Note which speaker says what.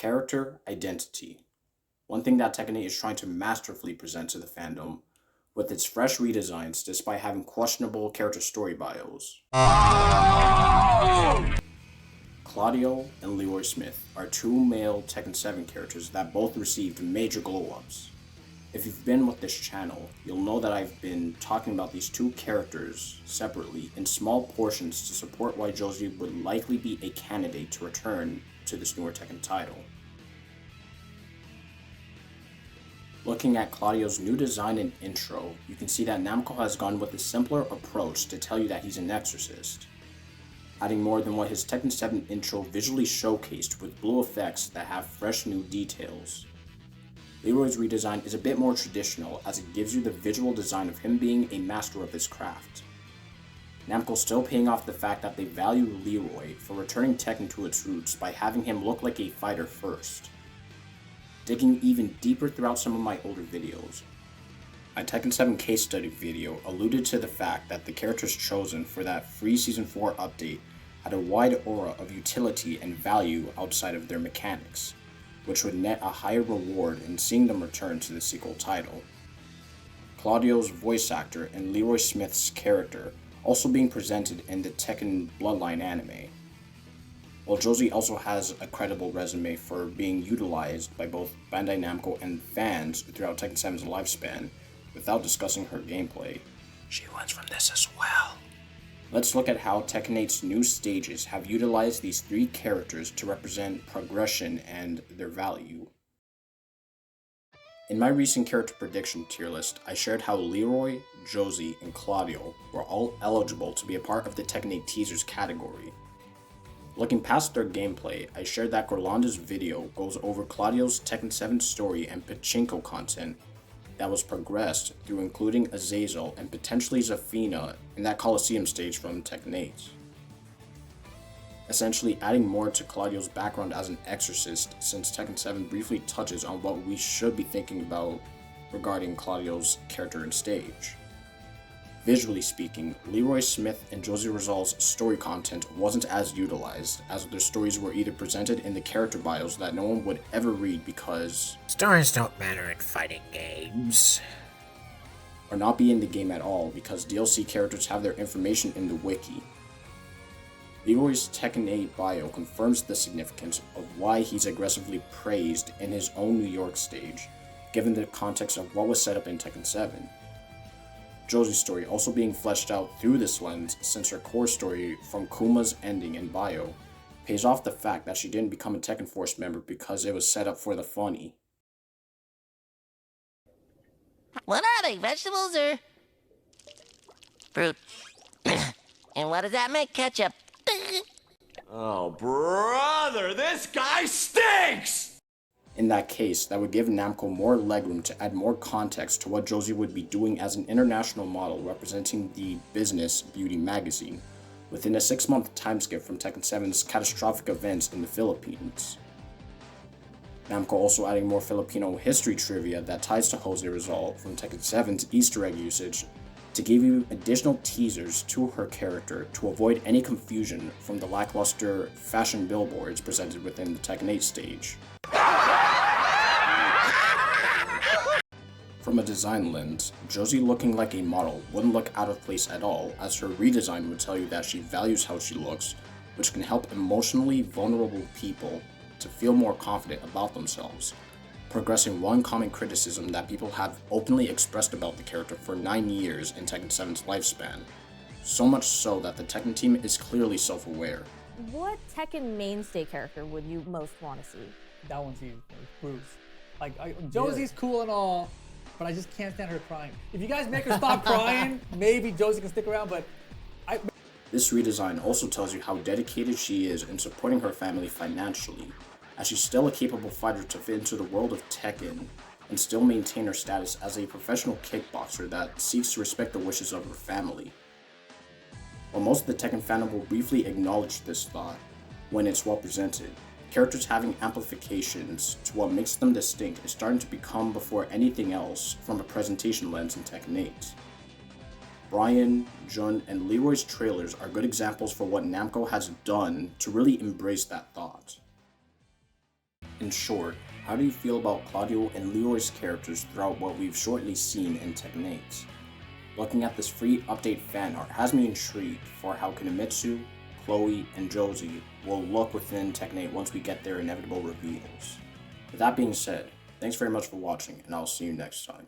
Speaker 1: character identity. One thing that Tekken 8 is trying to masterfully present to the fandom with its fresh redesigns despite having questionable character story bios. Claudio and Leroy Smith are two male Tekken 7 characters that both received major glow-ups. If you've been with this channel, you'll know that I've been talking about these two characters separately in small portions to support why Josie would likely be a candidate to return to this newer Tekken title. Looking at Claudio's new design and intro, you can see that Namco has gone with a simpler approach to tell you that he's an exorcist, adding more than what his Tekken 7 intro visually showcased with blue effects that have fresh new details. Leroy's redesign is a bit more traditional as it gives you the visual design of him being a master of his craft. Namco still paying off the fact that they value Leroy for returning Tekken to its roots by having him look like a fighter first. Digging even deeper throughout some of my older videos, my Tekken 7 case study video alluded to the fact that the characters chosen for that free Season 4 update had a wide aura of utility and value outside of their mechanics, which would net a higher reward in seeing them return to the sequel title. Claudio's voice actor and Leroy Smith's character also being presented in the Tekken Bloodline anime, while Josie also has a credible resume for being utilized by both Bandai Namco and fans throughout Tekken 7's lifespan without discussing her gameplay. She wins from this as well. Let's look at how Tekken 8's new stages have utilized these three characters to represent progression and their value. In my recent character prediction tier list, I shared how Leroy, Josie, and Claudio were all eligible to be a part of the Tekken 8 teasers category. Looking past their gameplay, I shared that Gorlanda's video goes over Claudio's Tekken 7 story and pachinko content that was progressed through including Azazel and potentially Zafina in that Coliseum stage from Tekken 8. Essentially adding more to Claudio's background as an exorcist, since Tekken 7 briefly touches on what we should be thinking about regarding Claudio's character and stage. Visually speaking, Leroy Smith and Josie Rizal's story content wasn't as utilized, as their stories were either presented in the character bios that no one would ever read because
Speaker 2: stories don't matter in fighting games,
Speaker 1: or not be in the game at all because DLC characters have their information in the wiki. Leroy's Tekken 8 bio confirms the significance of why he's aggressively praised in his own New York stage, given the context of what was set up in Tekken 7. Josie's story also being fleshed out through this lens, since her core story from Kuma's ending in bio pays off the fact that she didn't become a Tekken Force member because it was set up for the funny.
Speaker 3: What are they, vegetables or fruit? And what does that make, ketchup?
Speaker 4: Oh, brother, this guy stinks!
Speaker 1: In that case, that would give Namco more legroom to add more context to what Josie would be doing as an international model representing the Business Beauty magazine, within a 6-month timeskip from Tekken 7's catastrophic events in the Philippines. Namco also adding more Filipino history trivia that ties to Josie Rizal from Tekken 7's Easter egg usage to give you additional teasers to her character to avoid any confusion from the lackluster fashion billboards presented within the Tekken 8 stage. From a design lens, Josie looking like a model wouldn't look out of place at all, as her redesign would tell you that she values how she looks, which can help emotionally vulnerable people to feel more confident about themselves, progressing one common criticism that people have openly expressed about the character for 9 years in Tekken 7's lifespan, so much so that the Tekken team is clearly self-aware.
Speaker 5: What Tekken mainstay character would you most want to see?
Speaker 6: That one's easy, Bruce. Josie's cool and all, but I just can't stand her crying. If you guys make her stop crying, maybe Josie can stick around, but
Speaker 1: This redesign also tells you how dedicated she is in supporting her family financially, as she's still a capable fighter to fit into the world of Tekken and still maintain her status as a professional kickboxer that seeks to respect the wishes of her family. While most of the Tekken fandom will briefly acknowledge this thought when it's well presented, characters having amplifications to what makes them distinct is starting to become before anything else from a presentation lens in Tekken 8. Brian, Jun, and Leroy's trailers are good examples for what Namco has done to really embrace that thought. In short, how do you feel about Claudio and Leroy's characters throughout what we've shortly seen in Tekken 8? Looking at this free update fan art has me intrigued for how Kinomitsu, Chloe, and Josie will look within Tekken 8 once we get their inevitable reveals. With that being said, thanks very much for watching, and I'll see you next time.